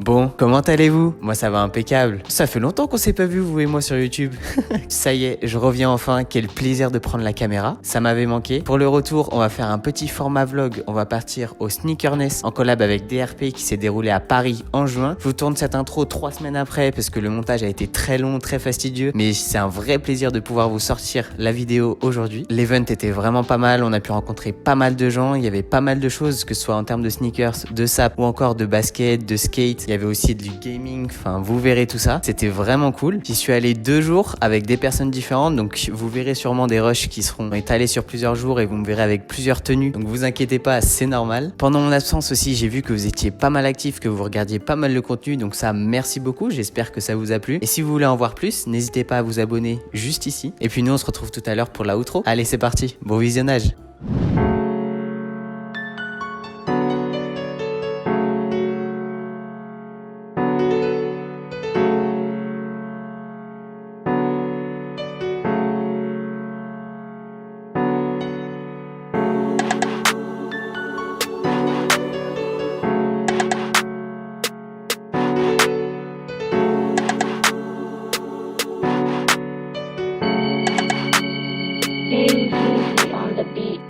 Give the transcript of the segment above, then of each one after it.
Bon, comment allez-vous? Moi ça va impeccable. Ça fait longtemps qu'on s'est pas vu vous et moi sur YouTube. Ça y est, je reviens enfin, quel plaisir de prendre la caméra. Ça m'avait manqué. Pour le retour, on va faire un petit format vlog. On va partir au Sneakerness en collab avec DRP qui s'est déroulé à Paris en juin. Je vous tourne cette intro 3 semaines après parce que le montage a été très long, très fastidieux. Mais c'est un vrai plaisir de pouvoir vous sortir la vidéo aujourd'hui. L'event était vraiment pas mal, on a pu rencontrer pas mal de gens. Il y avait pas mal de choses, que ce soit en termes de sneakers, de sap ou encore de basket, de skate. Il y avait aussi du gaming, enfin vous verrez tout ça. C'était vraiment cool. J'y suis allé 2 jours avec des personnes différentes, donc vous verrez sûrement des rushs qui seront étalés sur plusieurs jours et vous me verrez avec plusieurs tenues. Donc vous inquiétez pas, c'est normal. Pendant mon absence aussi, j'ai vu que vous étiez pas mal actifs, que vous regardiez pas mal le contenu, donc ça merci beaucoup. J'espère que ça vous a plu. Et si vous voulez en voir plus, n'hésitez pas à vous abonner juste ici. Et puis nous on se retrouve tout à l'heure pour la outro. Allez, c'est parti. Bon visionnage. On the beat.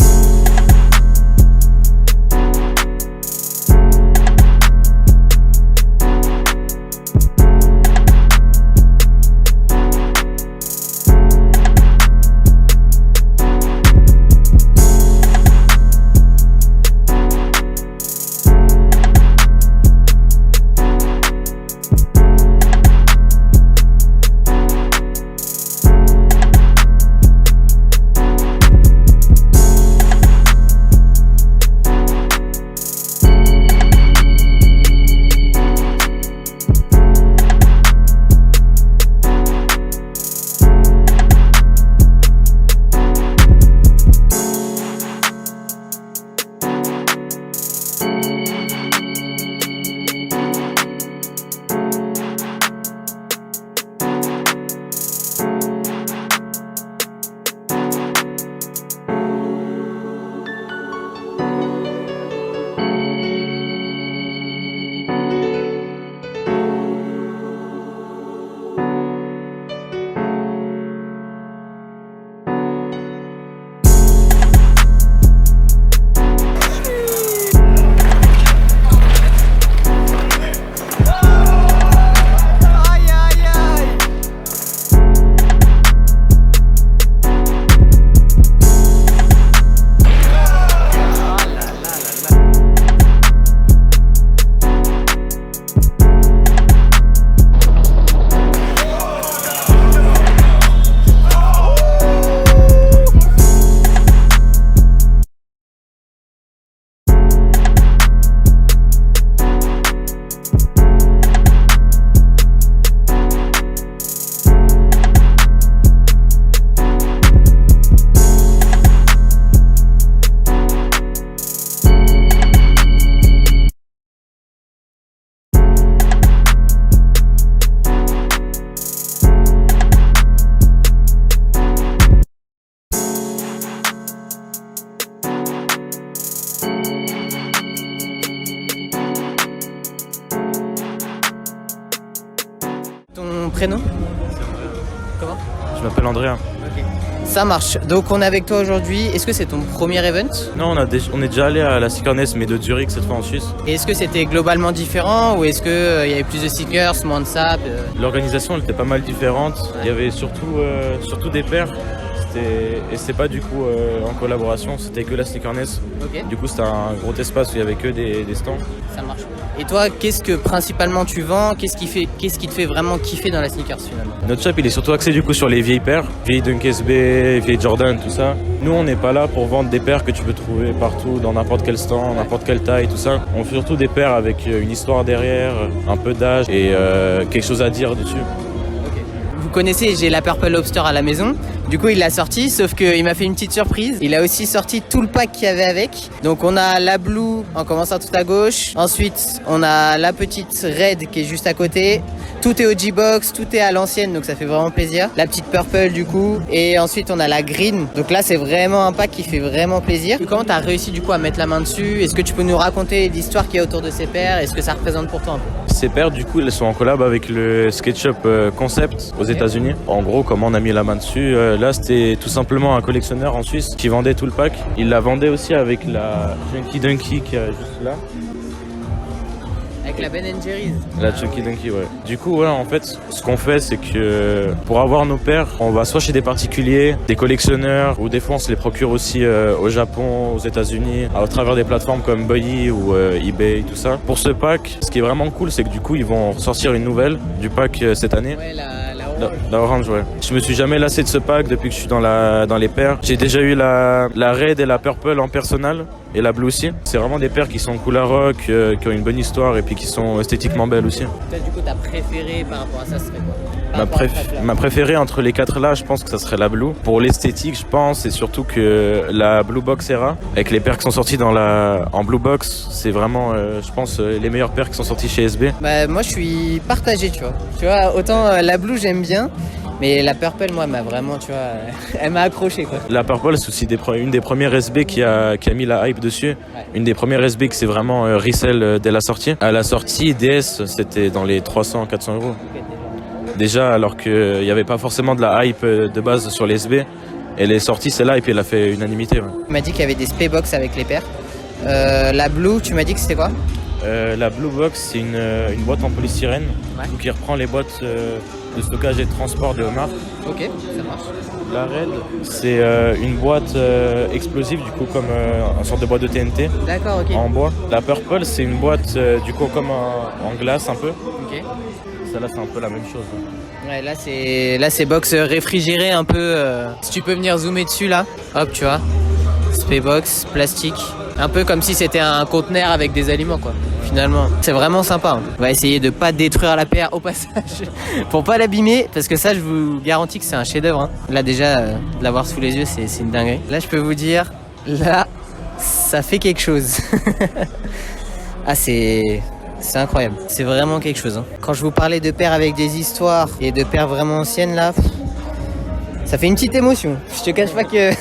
Ton prénom? Comment? Je m'appelle Andrea. Ok. Ça marche. Donc on est avec toi aujourd'hui. Est-ce que c'est ton premier event? Non, on est déjà allé à la Sneakerness, mais de Zurich cette fois en Suisse. Et est-ce que c'était globalement différent ou est-ce qu'il y avait plus de sneakers, moins de sap? L'organisation elle était pas mal différente. Ouais. Il y avait surtout des paires. Et c'était pas du coup en collaboration, c'était que la Sneakerness. Ok, Du coup c'était un gros espace où il y avait que des stands. ça marche. Et toi, qu'est-ce que principalement tu vends? Qu'est-ce qui te fait vraiment kiffer dans la sneakers finalement? Notre shop il est surtout axé du coup sur les vieilles paires, vieilles Dunk SB, vieilles Jordan, tout ça. Nous on n'est pas là pour vendre des paires que tu peux trouver partout, dans n'importe quel stand, n'importe quelle taille, tout ça. On fait surtout des paires avec une histoire derrière, un peu d'âge et quelque chose à dire dessus. Vous connaissez, j'ai la Purple Lobster à la maison. Du coup, il l'a sorti, sauf qu'il m'a fait une petite surprise. Il a aussi sorti tout le pack qu'il y avait avec. Donc, on a la Blue en commençant tout à gauche. Ensuite, on a la petite Red qui est juste à côté. Tout est OG Box, tout est à l'ancienne, donc ça fait vraiment plaisir. La petite Purple du coup. Et ensuite, on a la Green. Donc là, c'est vraiment un pack qui fait vraiment plaisir. Comment tu as réussi du coup à mettre la main dessus? Est-ce que tu peux nous raconter l'histoire qu'il y a autour de ces paires? Est-ce que ça représente pour toi un peu? Ces paires, du coup, elles sont en collab avec le SketchUp Concept aux États-Unis. En gros, comment on a mis la main dessus? Là, c'était tout simplement un collectionneur en Suisse qui vendait tout le pack. Il la vendait aussi avec la Chunky Dunky qui est juste là. Avec la Ben Jerry's. La Chunky Dunky, ouais. Du coup, ouais, en fait, ce qu'on fait, c'est que pour avoir nos paires, on va soit chez des particuliers, des collectionneurs, ou des fois on se les procure aussi au Japon, aux États-Unis, à travers des plateformes comme Bully ou eBay, tout ça. Pour ce pack, ce qui est vraiment cool, c'est que du coup, ils vont sortir une nouvelle du pack cette année. Ouais, la orange. La orange, ouais. Je me suis jamais lassé de ce pack depuis que je suis dans les paires. J'ai déjà eu la Red et la Purple en personnel. Et la Blue aussi. C'est vraiment des paires qui sont couleur rock, qui ont une bonne histoire et puis qui sont esthétiquement belles aussi. Toi, du coup, ta préférée par rapport à ça serait quoi? Ma préférée entre les quatre là, je pense que ça serait la Blue. Pour l'esthétique, je pense, et surtout que la Blue Box Era, avec les paires qui sont sorties en Blue Box, c'est vraiment, je pense, les meilleures paires qui sont sorties chez SB. Bah, moi, je suis partagé, tu vois. Tu vois, autant la Blue, j'aime bien. Mais la Purple, moi, m'a vraiment, tu vois, elle m'a accroché, quoi. La Purple, c'est aussi une des premières SB qui a mis la hype dessus. Ouais. Une des premières SB qui s'est vraiment resell dès la sortie. À la sortie, DS, c'était dans les 300-400 euros. Déjà, alors qu'il n'y avait pas forcément de la hype de base sur les SB. Elle est sortie, celle-là, et puis elle a fait unanimité. Ouais. Tu m'as dit qu'il y avait des Spaybox avec les paires. La Blue, tu m'as dit que c'était quoi? La Blue Box, c'est une boîte en polystyrène, ouais, qui reprend les boîtes de stockage et de transport de homard. Ok, ça marche. La Red, c'est une boîte explosive, du coup, comme une sorte de boîte de TNT. D'accord, ok. En bois. La Purple, c'est une boîte, du coup, comme en glace un peu. Ok. Celle-là, c'est un peu la même chose. Ouais, là, c'est box réfrigéré un peu. Si tu peux venir zoomer dessus, là. Hop, tu vois. Spaybox, plastique. Un peu comme si c'était un conteneur avec des aliments, quoi. Finalement, c'est vraiment sympa. Hein. On va essayer de pas détruire la paire au passage pour pas l'abîmer, parce que ça, je vous garantis que c'est un chef-d'œuvre. Hein. Là, déjà, de l'avoir sous les yeux, c'est une dinguerie. Là, je peux vous dire, là, ça fait quelque chose. Ah, c'est incroyable. C'est vraiment quelque chose. Hein. Quand je vous parlais de paires avec des histoires et de paires vraiment anciennes, là, ça fait une petite émotion. Je te cache pas que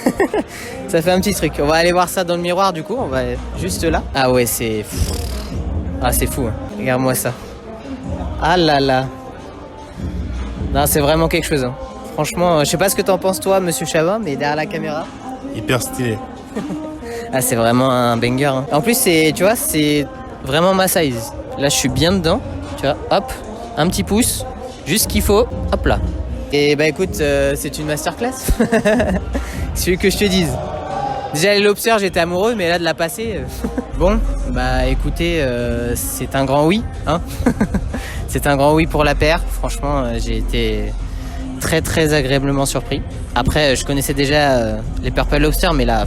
ça fait un petit truc. On va aller voir ça dans le miroir, du coup. On va juste là. Ah ouais, c'est... Ah, c'est fou. Hein. Regarde-moi ça. Ah là là. Non, c'est vraiment quelque chose. Hein. Franchement, je sais pas ce que t'en penses, toi, monsieur Chavin, mais derrière la caméra... Hyper stylé. Ah, c'est vraiment un banger. Hein. En plus, tu vois, c'est vraiment ma size. Là, je suis bien dedans. Tu vois, hop, un petit pouce. Juste ce qu'il faut. Hop là. Et bah écoute, c'est une masterclass. C'est que je te dise. Déjà les lobsters, j'étais amoureux, mais là de la passer. Bon, bah écoutez, c'est un grand oui, hein. C'est un grand oui pour la paire. Franchement, j'ai été très très agréablement surpris. Après, je connaissais déjà les Purple Lobster, mais là,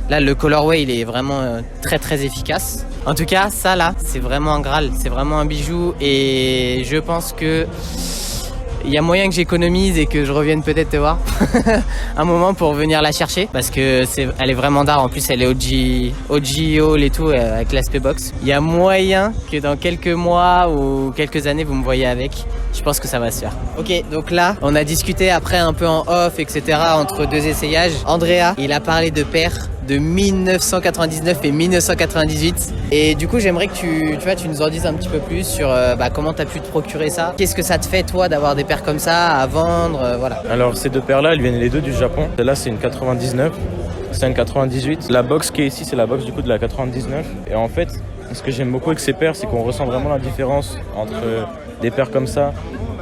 le colorway, il est vraiment très très efficace. En tout cas, ça là, c'est vraiment un Graal, c'est vraiment un bijou, et je pense que il y a moyen que j'économise et que je revienne peut-être te voir un moment pour venir la chercher, parce que elle est vraiment d'art. En plus, elle est OG All et tout, avec l'aspect box. Il y a moyen que dans quelques mois ou quelques années, vous me voyez avec. Je pense que ça va se faire. Ok, donc là, on a discuté après un peu en off, etc. entre deux essayages. Andrea, il a parlé de paires de 1999 et 1998. Et du coup, j'aimerais que tu nous en dises un petit peu plus sur comment tu as pu te procurer ça. Qu'est-ce que ça te fait, toi, d'avoir des paires comme ça à vendre, voilà. Alors, ces deux paires-là, elles viennent les deux du Japon. Celle-là, c'est une 99. C'est une 98. La box qui est ici, c'est la box du coup de la 99. Et en fait, ce que j'aime beaucoup avec ces paires, c'est qu'on ressent vraiment la différence entre des paires comme ça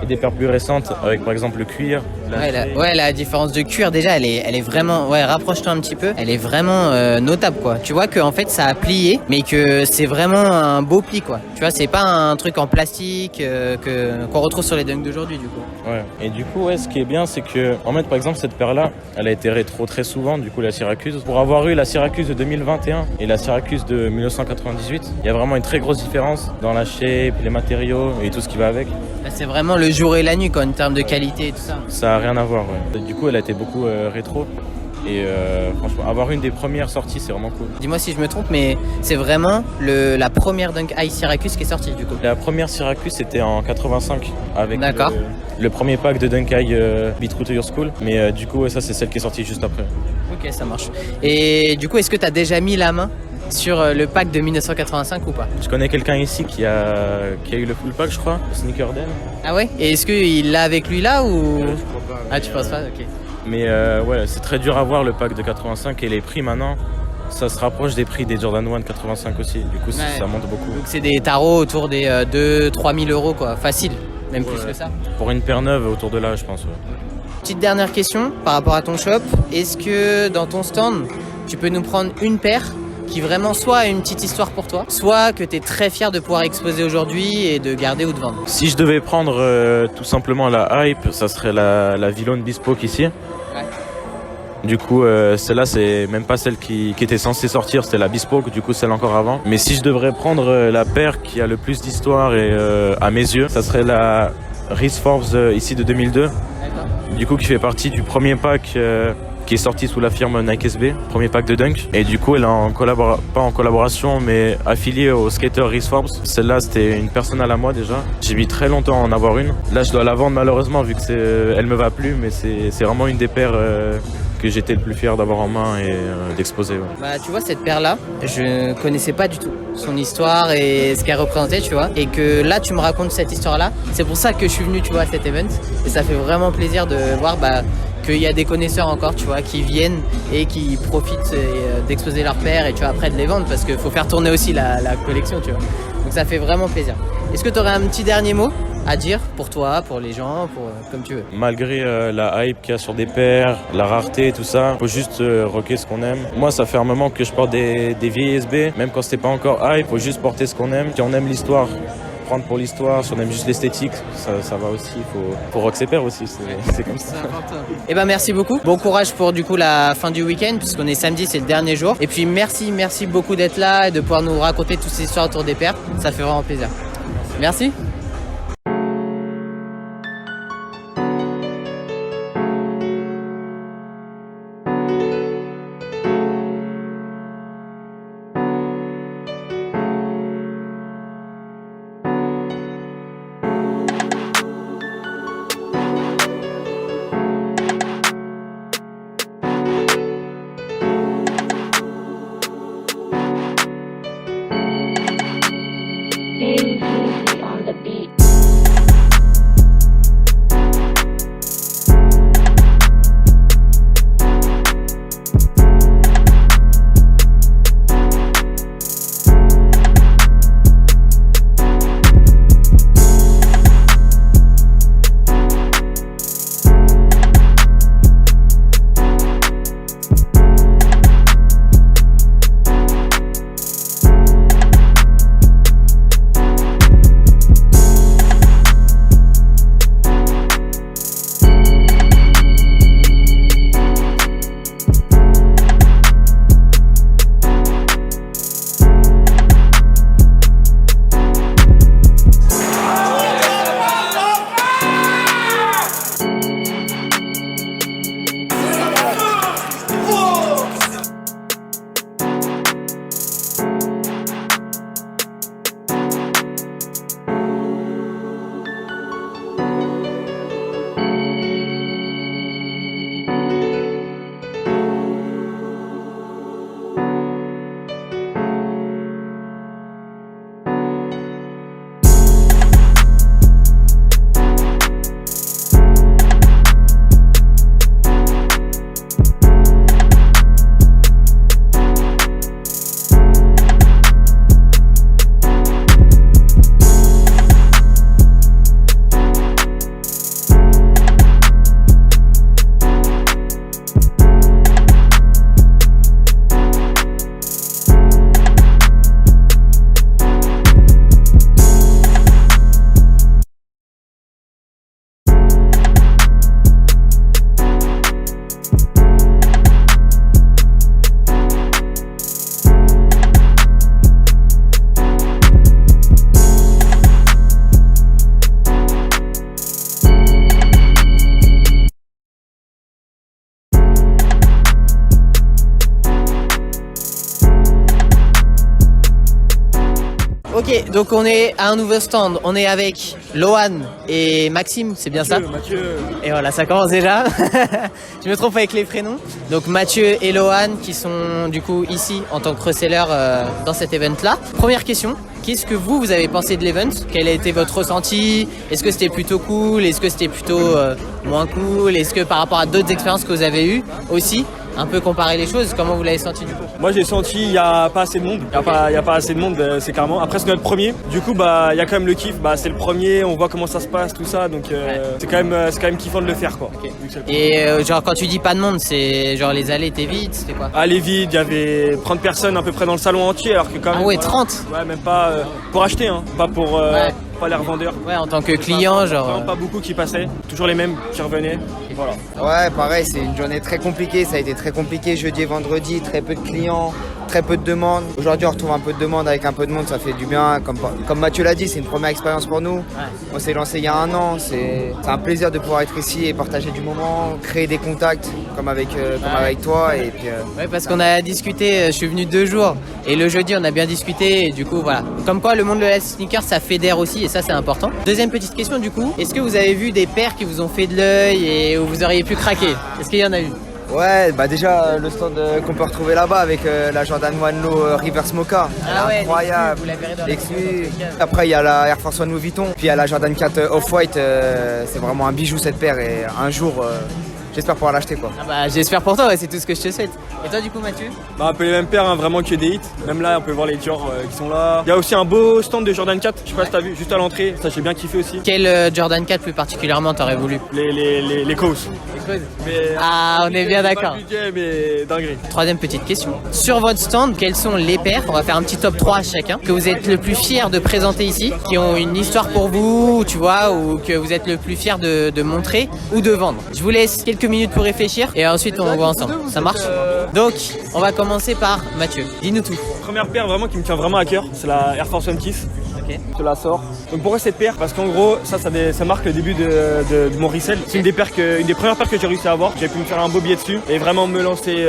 et des paires plus récentes, avec par exemple le cuir. La différence de cuir, déjà, elle est vraiment... Ouais, rapproche-toi un petit peu. Elle est vraiment notable, quoi. Tu vois qu'en fait, ça a plié, mais que c'est vraiment un beau pli, quoi. Tu vois, c'est pas un truc en plastique qu'on retrouve sur les dunks d'aujourd'hui, du coup. Ouais. Et du coup, ouais, ce qui est bien, c'est que, en fait, par exemple, cette paire-là, elle a été rétro très souvent, du coup, la Syracuse. Pour avoir eu la Syracuse de 2021 et la Syracuse de 1998, il y a vraiment une très grosse différence dans la shape, les matériaux et tout ce qui va avec. C'est vraiment le jour et la nuit, quoi, en termes de qualité et tout ça. Ça a rien à voir, ouais. Du coup, elle a été beaucoup rétro. Et franchement, avoir une des premières sorties, c'est vraiment cool. Dis-moi si je me trompe, mais c'est vraiment la première Dunk High Syracuse qui est sortie du coup. La première Syracuse, c'était en 85 avec D'accord. le premier pack de Dunk High Beat True to Your School. Mais du coup, ouais, ça, c'est celle qui est sortie juste après. Ok, ça marche. Et du coup, est-ce que tu as déjà mis la main sur le pack de 1985 ou pas? Je connais quelqu'un ici qui a eu le full pack, je crois, Sneaker Den. Ah ouais? Et est-ce qu'il l'a avec lui là ou... Ah, tu penses pas? Ok. Mais ouais, c'est très dur à voir le pack de 85 et les prix maintenant, ça se rapproche des prix des Jordan 1 85 aussi. Du coup, ça monte beaucoup. Donc c'est des tarots autour des 2-3 000 euros quoi, facile, même plus que ça. Pour une paire neuve, autour de là, je pense. Ouais. Petite dernière question par rapport à ton shop. Est-ce que dans ton stand, tu peux nous prendre une paire qui vraiment soit a une petite histoire pour toi, soit que tu es très fier de pouvoir exposer aujourd'hui et de garder ou de vendre? Si je devais prendre tout simplement la hype, ça serait la Villone Bespoke ici. Ouais. Du coup, celle-là, c'est même pas celle qui était censée sortir, c'était la Bespoke, du coup celle encore avant. Mais si je devrais prendre la paire qui a le plus d'histoire et à mes yeux, ça serait la Reese Forbes ici de 2002. D'accord. Du coup, qui fait partie du premier pack qui est sorti sous la firme Nike SB, premier pack de Dunk. Et du coup, elle est pas en collaboration, mais affiliée au skater Reese Forbes. Celle-là, c'était une personnelle à moi déjà. J'ai mis très longtemps à en avoir une. Là, je dois la vendre malheureusement, vu que elle me va plus, mais c'est vraiment une des paires que j'étais le plus fier d'avoir en main et d'exposer. Ouais. Bah tu vois cette paire là, je connaissais pas du tout son histoire et ce qu'elle représentait, tu vois, et que là tu me racontes cette histoire là, c'est pour ça que je suis venu, tu vois, à cet event, et ça fait vraiment plaisir de voir qu'il y a des connaisseurs encore, tu vois, qui viennent et qui profitent d'exposer leurs paires et tu vois après de les vendre, parce qu'il faut faire tourner aussi la collection, tu vois, donc ça fait vraiment plaisir. Est-ce que tu aurais un petit dernier mot à dire pour toi, pour les gens, comme tu veux? Malgré la hype qu'il y a sur des paires, la rareté, tout ça, faut juste rocker ce qu'on aime. Moi, ça fait un moment que je porte des vieilles SB, même quand c'était pas encore hype, faut juste porter ce qu'on aime. Si on aime l'histoire, prendre pour l'histoire, si on aime juste l'esthétique, ça va aussi. Faut rock ses paires aussi, c'est comme ça. Eh ben merci beaucoup. Bon courage pour du coup la fin du week-end, puisqu'on est samedi, c'est le dernier jour. Et puis merci beaucoup d'être là et de pouvoir nous raconter toutes ces histoires autour des paires. Ça fait vraiment plaisir. Merci. Easy on the beat. Ok, donc on est à un nouveau stand. On est avec Lohan et Maxime, c'est bien ça? Mathieu. Et voilà, ça commence déjà. Je me trompe avec les prénoms. Donc Mathieu et Lohan qui sont du coup ici en tant que resellers dans cet event-là. Première question, qu'est-ce que vous avez pensé de l'event? Quel a été votre ressenti? Est-ce que c'était plutôt cool? Est-ce que c'était plutôt moins cool? Est-ce que par rapport à d'autres expériences que vous avez eues aussi, un peu comparer les choses, comment vous l'avez senti du coup? Moi j'ai senti il n'y a pas assez de monde. Il y a pas assez de monde, c'est carrément. Après c'est notre premier. Du coup il y a quand même le kiff. C'est le premier, on voit comment ça se passe, tout ça. Donc c'est quand même kiffant de le faire quoi. Okay. Et genre quand tu dis pas de monde, c'est genre les allées étaient vides, c'était quoi? Allez vite, il y avait 30 personnes à peu près dans le salon entier alors que quand même. Ah ouais, 30? Ouais, même pas pour acheter, hein, pas pour pas les revendeurs. Ouais, en tant que client, genre. Vraiment pas beaucoup qui passaient, toujours les mêmes qui revenaient. Voilà. Ouais, pareil, c'est une journée très compliquée. Ça a été très compliqué jeudi et vendredi, très peu de clients, très peu de demandes. Aujourd'hui, on retrouve un peu de demandes avec un peu de monde, ça fait du bien. Comme Mathieu l'a dit, c'est une première expérience pour nous. Ouais. On s'est lancé il y a 1 an. C'est un plaisir de pouvoir être ici et partager du moment, créer des contacts comme avec toi. Et puis, Ouais, parce qu'on a discuté, je suis venu 2 jours et le jeudi, on a bien discuté. Et du coup, voilà. Comme quoi, le monde de la sneaker, ça fédère aussi et ça, c'est important. Deuxième petite question, du coup, est-ce que vous avez vu des paires qui vous ont fait de l'œil et où vous auriez pu craquer? Est-ce qu'il y en a eu? Ouais, déjà le stand qu'on peut retrouver là-bas avec la Jordan 1 Low Reverse Mocha. Ouais, incroyable. vous la verrez dans L'exclu. Après, il y a la Air Force 1 Louis Vuitton. Puis il y a la Jordan 4 Off-White. C'est vraiment un bijou cette paire. Et un jour, j'espère pouvoir l'acheter quoi. Ah bah, j'espère pour toi, ouais, c'est tout ce que je te souhaite. Et toi, du coup, Mathieu? Un peu les mêmes paires, hein, vraiment que des hits. Même là, on peut voir les Dior qui sont là. Il y a aussi un beau stand de Jordan 4. Je sais pas si t'as vu, juste à l'entrée. Ça, j'ai bien kiffé aussi. Quel Jordan 4 plus particulièrement t'aurais voulu? Les causes. Ah, on est bien d'accord. Budget, mais dinguerie. Troisième petite question. Sur votre stand, quelles sont les paires, on va faire un petit top 3 chacun, que vous êtes le plus fier de présenter ici, qui ont une histoire pour vous, tu vois, ou que vous êtes le plus fier de montrer ou de vendre? Je vous laisse quelques minutes pour réfléchir et ensuite on voit ensemble. Ça marche? Donc, on va commencer par Mathieu. Dis-nous tout. Première paire vraiment qui me tient vraiment à cœur, c'est la Air Force One Kiss. Ok. Je te la sors. Donc pourquoi cette paire? Parce qu'en gros, ça marque le début de mon resell. C'est une des premières paires que j'ai réussi à avoir. J'ai pu me faire un beau billet dessus et vraiment me lancer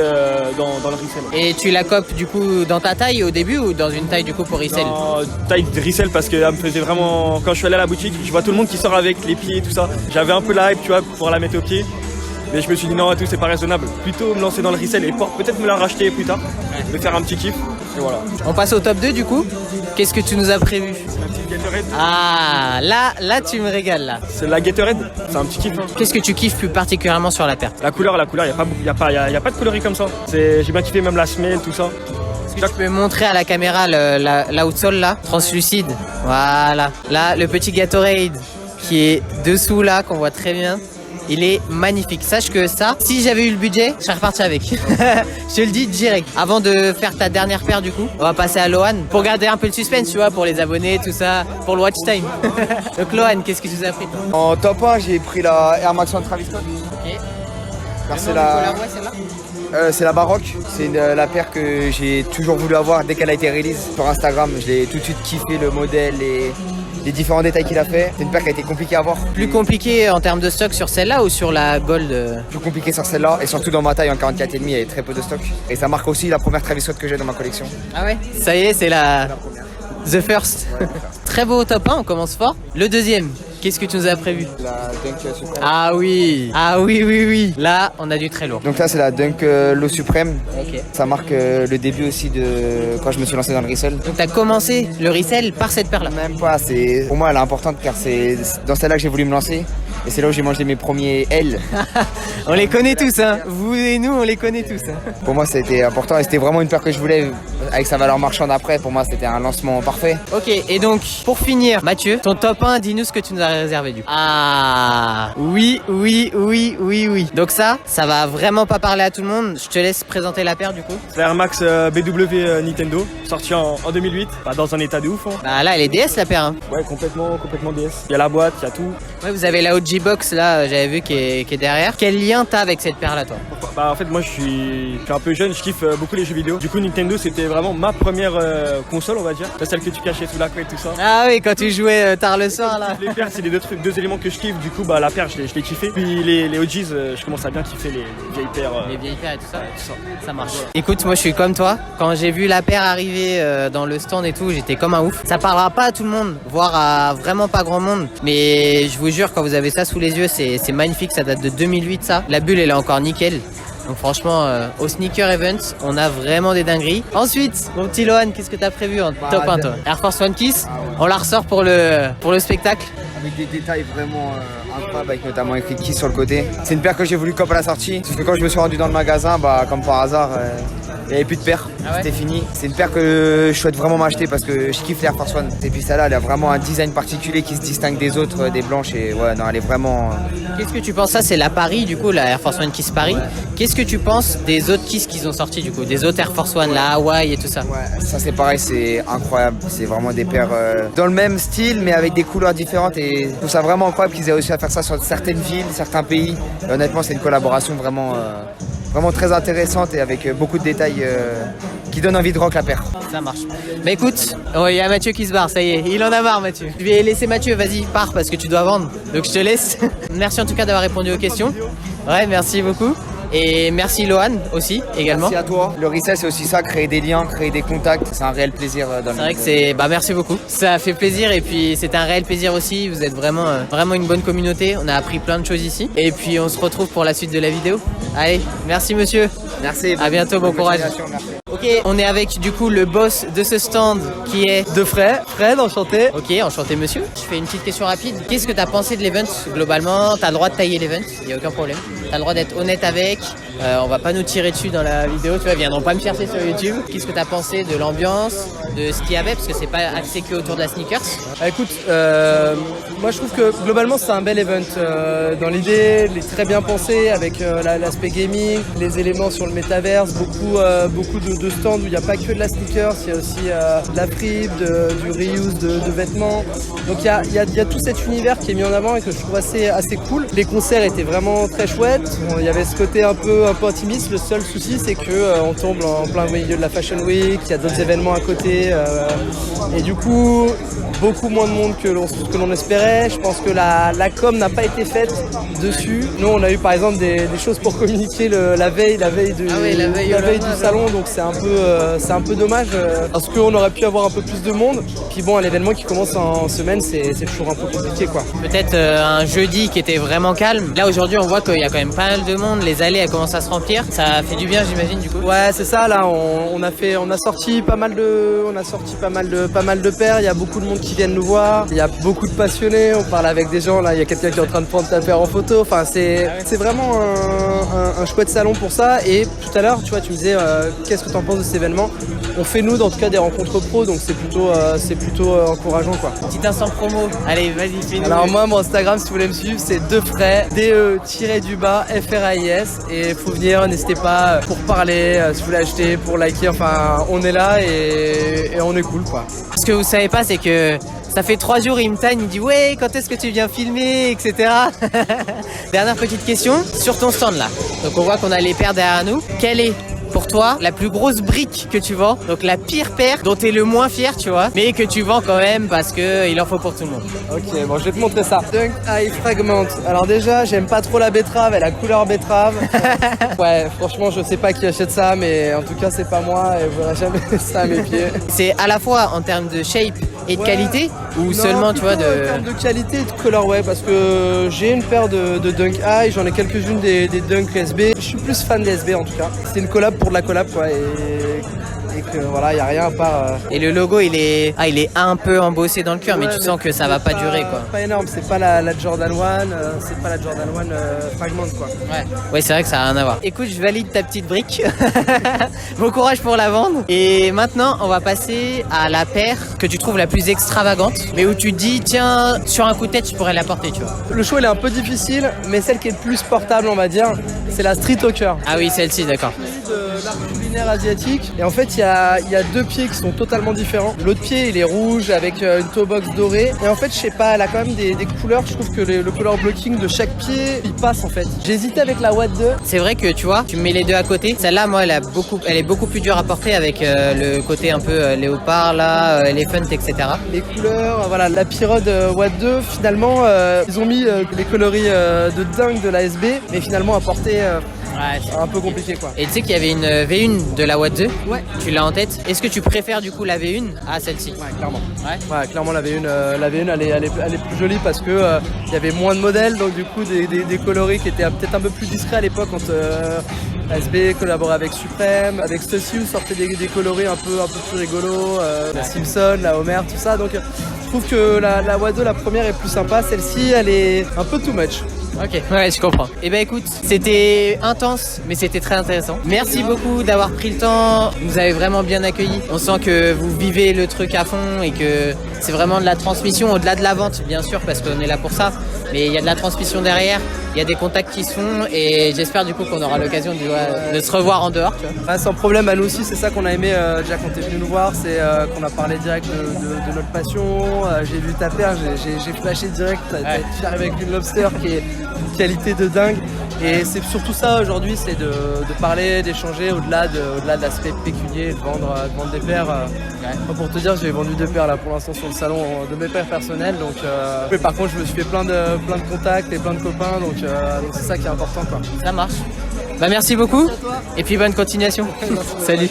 dans le resell. Et tu la copes du coup dans ta taille au début ou dans une taille du coup pour resell? Taille de resell parce qu'elle me faisait vraiment. Quand je suis allé à la boutique, je vois tout le monde qui sort avec les pieds et tout ça. J'avais un peu la hype, tu vois, pour la mettre au pied. Mais je me suis dit non, tout c'est pas raisonnable. Plutôt me lancer dans le resell et peut-être me la racheter plus tard. Me faire un petit kiff. Et voilà. On passe au top 2 du coup. Qu'est-ce que tu nous as prévu? La petite Gatorade. Ah, là tu me régales là. C'est la Gatorade. C'est un petit kiff. Qu'est-ce que tu kiffes plus particulièrement sur la paire? La couleur, y a pas de coloris comme ça. J'ai bien kiffé même la semelle, tout ça. Est-ce que tu peux montrer à la caméra la outsole là, translucide? Voilà. Là, le petit Gatorade qui est dessous là, qu'on voit très bien. Il est magnifique. Sache que ça, si j'avais eu le budget, je serais reparti avec. Je te le dis direct. Avant de faire ta dernière paire du coup, on va passer à Lohan pour garder un peu le suspense, tu vois, pour les abonnés, tout ça, pour le watch time. Donc Lohan, qu'est-ce que tu nous as pris toi? En top 1, j'ai pris la Air Max 1 Travis Scott. Ok. Car celle-là. c'est la Baroque, c'est la paire que j'ai toujours voulu avoir dès qu'elle a été release sur Instagram. Je l'ai tout de suite kiffé, le modèle et les différents détails qu'il a fait. C'est une paire qui a été compliquée à avoir. Plus compliqué en termes de stock sur celle-là ou sur la Gold? Plus compliqué sur celle-là et surtout dans ma taille en 44,5, il y avait très peu de stock. Et ça marque aussi la première Travis Scott que j'ai dans ma collection. Ah ouais? Ça y est, c'est la The First. Ouais, Très beau top 1, on commence fort. Le deuxième, qu'est-ce que tu nous as prévu? la Dunk Supreme. Ah oui. Là, on a du très lourd. Donc là, c'est la Dunk Low Supreme. Ok. Ça marque le début aussi de quand je me suis lancé dans le resell. Donc t'as commencé le resell par cette paire-là? Même pas, pour moi elle est importante car c'est dans celle-là que j'ai voulu me lancer et c'est là où j'ai mangé mes premiers L. On les connaît tous, hein. Vous et nous, on les connaît tous. Hein. Pour moi c'était important et c'était vraiment une paire que je voulais avec sa valeur marchande après. Pour moi c'était un lancement parfait. Ok, et donc pour finir, Mathieu, ton top 1, dis-nous ce que tu nous as réservé du coup. Ah oui. Donc ça va vraiment pas parler à tout le monde. Je te laisse présenter la paire du coup. C'est la Air Max BW Nintendo, sortie en 2008. Dans un état de ouf. Hein. Bah là, elle est DS la paire. Hein. Ouais, complètement DS. Il y a la boîte, il y a tout. Ouais, vous avez la OG G-Box là, j'avais vu qui est derrière. Quel lien t'as avec cette paire là, toi? Bah en fait moi je suis un peu jeune, je kiffe beaucoup les jeux vidéo. Du coup Nintendo c'était vraiment ma première console on va dire. C'est celle que tu cachais sous la couette tout ça. Ah oui, quand tu jouais tard le soir là. Les paires c'est les deux éléments que je kiffe. Du coup bah la paire je l'ai kiffé. Puis les OGs je commence à bien kiffer les vieilles paires. Les vieilles paires et tout ça. Ça marche. Écoute, moi je suis comme toi. Quand j'ai vu la paire arriver dans le stand et tout, j'étais comme un ouf. Ça parlera pas à tout le monde, voire à vraiment pas grand monde. Mais je vous jure, quand vous avez ça sous les yeux, c'est magnifique. Ça date de 2008 ça. La bulle elle est encore nickel. Donc franchement, au Sneaker Event, on a vraiment des dingueries. Ensuite, mon petit Lohan, qu'est-ce que t'as prévu en top 1 toi? Air Force One Kiss, on la ressort pour le spectacle. Avec des détails vraiment incroyables, avec notamment écrit Kiss sur le côté. C'est une paire que j'ai voulu cop à la sortie. Sauf que quand je me suis rendu dans le magasin, bah comme par hasard, il n'y avait plus de paire. Ah ouais. C'était fini. C'est une paire que je souhaite vraiment m'acheter parce que je kiffe l'Air Force One. Et puis celle-là, elle a vraiment un design particulier qui se distingue des autres, des blanches. Et ouais, non, elle est vraiment. Qu'est-ce que tu penses? Ça, c'est la Paris, du coup, la Air Force One Kiss Paris. Qu'est-ce que tu penses des autres Kiss qu'ils ont sortis, du coup? Des autres Air Force One, la Hawaii et tout ça? Ouais, ça c'est pareil, c'est incroyable. C'est vraiment des paires dans le même style, mais avec des couleurs différentes. Et je trouve ça vraiment incroyable qu'ils aient réussi à faire ça sur certaines villes, certains pays. Et honnêtement, c'est une collaboration vraiment très intéressante et avec beaucoup de détails qui donnent envie de rock la paire. Ça marche. Bah écoute, il y a Mathieu qui se barre, ça y est, il en a marre Mathieu. Je vais laisser Mathieu, vas-y, pars parce que tu dois vendre. Donc je te laisse. Merci en tout cas d'avoir répondu aux questions. Ouais, merci beaucoup. Et merci Lohan aussi, également. Merci à toi. Le resell, c'est aussi ça, créer des liens, créer des contacts. C'est un réel plaisir dans le C'est vrai que c'est... Bah merci beaucoup. Ça fait plaisir et puis c'est un réel plaisir aussi. Vous êtes vraiment une bonne communauté. On a appris plein de choses ici. Et puis on se retrouve pour la suite de la vidéo. Allez, merci monsieur. Merci. À bientôt, bon courage. Merci. Ok, on est avec du coup le boss de ce stand qui est De Fred, enchanté. Ok, enchanté monsieur. Je fais une petite question rapide. Qu'est-ce que t'as pensé de l'event globalement? T'as le droit de tailler l'event, y a aucun problème. T'as le droit d'être honnête avec. On va pas nous tirer dessus dans la vidéo, tu vois, ils viendront pas me chercher sur YouTube. Qu'est-ce que t'as pensé de l'ambiance, de ce qu'il y avait, parce que c'est pas axé que autour de la sneakers. Ah, écoute, moi je trouve que globalement c'est un bel event. Dans l'idée, il est très bien pensé avec l'aspect gaming, les éléments sur le métaverse, beaucoup de stands où il n'y a pas que de la sneakers, il y a aussi de la fripe, du reuse de vêtements. Donc il y a tout cet univers qui est mis en avant et que je trouve assez cool. Les concerts étaient vraiment très chouettes. Il y avait ce côté un peu intimiste. Le seul souci c'est que on tombe en plein milieu de la Fashion Week, il y a d'autres événements à côté et du coup beaucoup moins de monde que l'on espérait. Je pense que la com n'a pas été faite dessus. Nous on a eu par exemple des choses pour communiquer la veille du salon, donc c'est un peu dommage parce qu'on aurait pu avoir un peu plus de monde. Puis bon, un événement qui commence en semaine, c'est toujours un peu compliqué quoi. Peut-être un jeudi qui était vraiment calme. Là aujourd'hui on voit qu'il y a quand même pas mal de monde, les allées elles commencent à se remplir. Ça fait du bien j'imagine du coup. Ouais c'est ça, là on a sorti pas mal de paires, il y a beaucoup de monde qui viennent nous voir, il y a beaucoup de passionnés, on parle avec des gens, là il y a quelqu'un qui est en train de prendre ta paire en photo, enfin c'est vraiment un chouette salon pour ça. Et tout à l'heure tu vois tu me disais qu'est-ce que tu en penses de cet événement. On fait nous dans tout cas des rencontres pro, donc c'est plutôt encourageant quoi. Petit instant promo, allez vas-y fais-nous. Alors moi mon Instagram si vous voulez me suivre c'est Defray, DE-FRAIS, et faut venir, n'hésitez pas pour parler, si vous voulez acheter, pour liker, enfin on est là et on est cool quoi. Ce que vous savez pas c'est que ça fait 3 jours, il me tanne, il me dit ouais quand est-ce que tu viens filmer, etc. Dernière petite question, sur ton stand là, donc on voit qu'on a les paires derrière nous, quelle est pour toi la plus grosse brique que tu vends, donc la pire paire dont tu es le moins fier tu vois, mais que tu vends quand même parce que il en faut pour tout le monde. Ok, bon je vais te montrer ça. Dunk High Fragment. Alors déjà j'aime pas trop la betterave et la couleur betterave. Ouais franchement je sais pas qui achète ça, mais en tout cas c'est pas moi et vous verrez jamais ça à mes pieds. C'est à la fois en termes de shape et de qualité ou non, seulement tu vois en termes de qualité et de colorway, parce que j'ai une paire de Dunk High, j'en ai quelques-unes des Dunk SB. Je suis plus fan des SB en tout cas. C'est une collab pour de la collab quoi, et que voilà, il n'y a rien à part. Et le logo il est un peu embossé dans le cœur, ouais, mais tu sens que ça va pas durer quoi. Pas énorme, c'est pas la Jordan 1, c'est pas la Jordan 1 Fragment quoi. Ouais c'est vrai que ça a rien à voir. Écoute, je valide ta petite brique. Bon courage pour la vendre. Et maintenant on va passer à la paire que tu trouves la plus extravagante, mais où tu te dis tiens sur un coup de tête je pourrais la porter tu vois. Le choix il est un peu difficile, mais celle qui est le plus portable on va dire, c'est la Street Hawker. Ah oui celle-ci d'accord. l'arc culinaire asiatique. Et en fait, il y a 2 pieds qui sont totalement différents. L'autre pied, il est rouge avec une toe box dorée. Et en fait, je sais pas, elle a quand même des couleurs. Je trouve que le color blocking de chaque pied, il passe en fait. J'ai hésité avec la Watt 2. C'est vrai que tu vois, tu mets les deux à côté. Celle-là, moi, elle est beaucoup plus dure à porter avec le côté un peu léopard, là, elephant, etc. Les couleurs, voilà, la Pirode Watt 2, finalement, ils ont mis les coloris de dingue de la SB, mais finalement à porter un peu compliqué quoi. Et tu sais qu'il y avait une V1 de la Watt 2. Ouais. Tu l'as en tête. Est-ce que tu préfères du coup la V1 à celle-ci? Ouais, clairement. Ouais. Clairement la V1, elle est plus jolie parce que il y avait moins de modèles, donc du coup des coloris qui étaient peut-être un peu plus discrets à l'époque quand ASB collaborait avec Supreme, avec Stussy sortait des coloris un peu plus rigolos, la Simpson, la Homer, tout ça. Donc je trouve que la Watt 2, la première est plus sympa, celle-ci elle est un peu too much. Ok, ouais, je comprends. Eh ben écoute, c'était intense, mais c'était très intéressant. Merci beaucoup d'avoir pris le temps. Vous avez vraiment bien accueilli. On sent que vous vivez le truc à fond et que c'est vraiment de la transmission au-delà de la vente, bien sûr, parce qu'on est là pour ça. Mais il y a de la transmission derrière, il y a des contacts qui se font et j'espère du coup qu'on aura l'occasion de se revoir en dehors. Tu vois. Sans problème, à nous aussi, c'est ça qu'on a aimé déjà quand t'es venu nous voir, c'est qu'on a parlé direct de notre passion. J'ai vu ta paire, j'ai flashé direct. Tu arrives avec une lobster qui est qualité de dingue. Et c'est surtout ça aujourd'hui, c'est de parler, d'échanger au-delà de l'aspect pécunier, de vendre des paires. Moi, pour te dire, j'ai vendu 2 paires là pour l'instant sur le salon de mes paires personnelles. Donc, mais par contre, je me suis fait plein de contacts et plein de copains. Donc c'est ça qui est important quoi. Ça marche. Bah merci beaucoup. Et puis bonne continuation. Salut.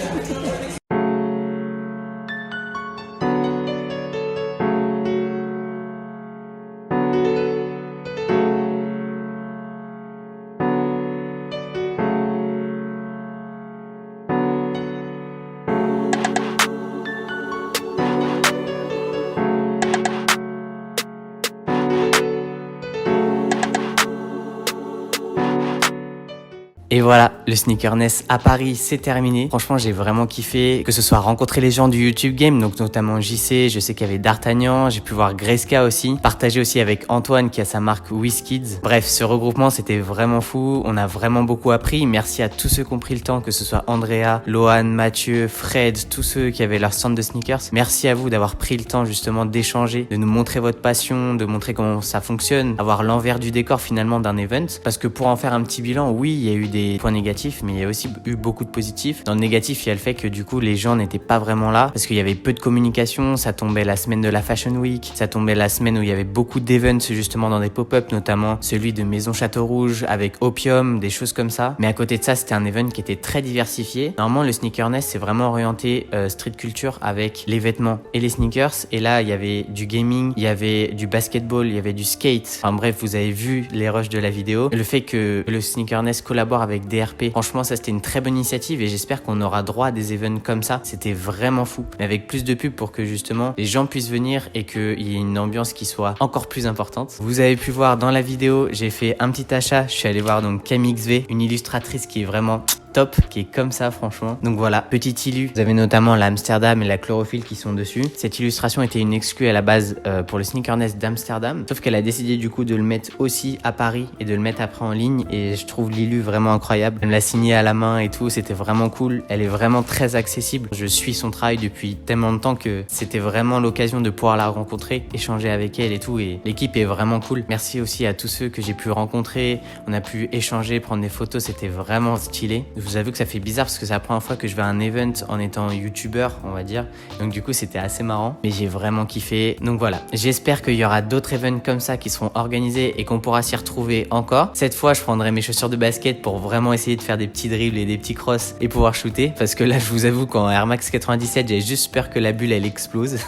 Et voilà, le Sneakerness à Paris, c'est terminé. Franchement, j'ai vraiment kiffé, que ce soit rencontrer les gens du YouTube Game, donc notamment JC, je sais qu'il y avait D'Artagnan, j'ai pu voir Greska aussi, partager aussi avec Antoine qui a sa marque WizKids. Bref, ce regroupement, c'était vraiment fou, on a vraiment beaucoup appris. Merci à tous ceux qui ont pris le temps, que ce soit Andrea, Lohan, Mathieu, Fred, tous ceux qui avaient leur stand de sneakers. Merci à vous d'avoir pris le temps justement d'échanger, de nous montrer votre passion, de montrer comment ça fonctionne, avoir l'envers du décor finalement d'un event. Parce que pour en faire un petit bilan, oui, il y a eu des points négatifs, mais il y a aussi eu beaucoup de positifs. Dans le négatif, il y a le fait que du coup, les gens n'étaient pas vraiment là parce qu'il y avait peu de communication. Ça tombait la semaine de la Fashion Week, ça tombait la semaine où il y avait beaucoup d'events justement dans des pop-up, notamment celui de Maison Château Rouge avec Opium, des choses comme ça. Mais à côté de ça, c'était un event qui était très diversifié. Normalement, le Sneakerness, c'est vraiment orienté street culture avec les vêtements et les sneakers. Et là, il y avait du gaming, il y avait du basketball, il y avait du skate. Enfin bref, vous avez vu les rushs de la vidéo. Le fait que le Sneakerness collabore avec DRP, franchement, ça c'était une très bonne initiative et j'espère qu'on aura droit à des events comme ça. C'était vraiment fou, mais avec plus de pubs pour que justement les gens puissent venir et qu'il y ait une ambiance qui soit encore plus importante. Vous avez pu voir dans la vidéo, j'ai fait un petit achat. Je suis allé voir donc Camille XV, une illustratrice qui est vraiment top, qui est comme ça franchement. Donc voilà, petit illu. Vous avez notamment l'Amsterdam et la chlorophylle qui sont dessus. Cette illustration était une exclue à la base pour le Sneakerness d'Amsterdam, sauf qu'elle a décidé du coup de le mettre aussi à Paris et de le mettre après en ligne et je trouve l'illu vraiment incroyable. Elle me l'a signé à la main et tout, c'était vraiment cool. Elle est vraiment très accessible. Je suis son travail depuis tellement de temps que c'était vraiment l'occasion de pouvoir la rencontrer, échanger avec elle et tout, et l'équipe est vraiment cool. Merci aussi à tous ceux que j'ai pu rencontrer. On a pu échanger, prendre des photos, c'était vraiment stylé. Je vous avoue que ça fait bizarre parce que c'est la première fois que je vais à un event en étant youtubeur, on va dire. Donc du coup, c'était assez marrant, mais j'ai vraiment kiffé. Donc voilà, j'espère qu'il y aura d'autres events comme ça qui seront organisés et qu'on pourra s'y retrouver encore. Cette fois, je prendrai mes chaussures de basket pour vraiment essayer de faire des petits dribbles et des petits crosses et pouvoir shooter. Parce que là, je vous avoue qu'en Air Max 97, j'avais juste peur que la bulle, elle explose.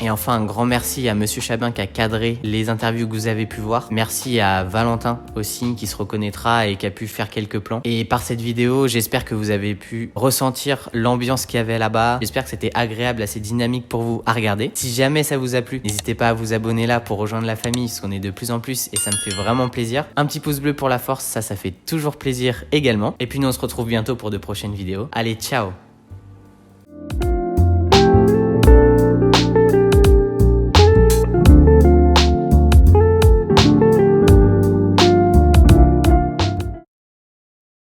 Et enfin, un grand merci à Monsieur Chabin qui a cadré les interviews que vous avez pu voir. Merci à Valentin aussi qui se reconnaîtra et qui a pu faire quelques plans. Et par cette vidéo, j'espère que vous avez pu ressentir l'ambiance qu'il y avait là-bas. J'espère que c'était agréable, assez dynamique pour vous à regarder. Si jamais ça vous a plu, n'hésitez pas à vous abonner là pour rejoindre la famille parce qu'on est de plus en plus et ça me fait vraiment plaisir. Un petit pouce bleu pour la force, ça fait toujours plaisir également. Et puis nous, on se retrouve bientôt pour de prochaines vidéos. Allez, ciao!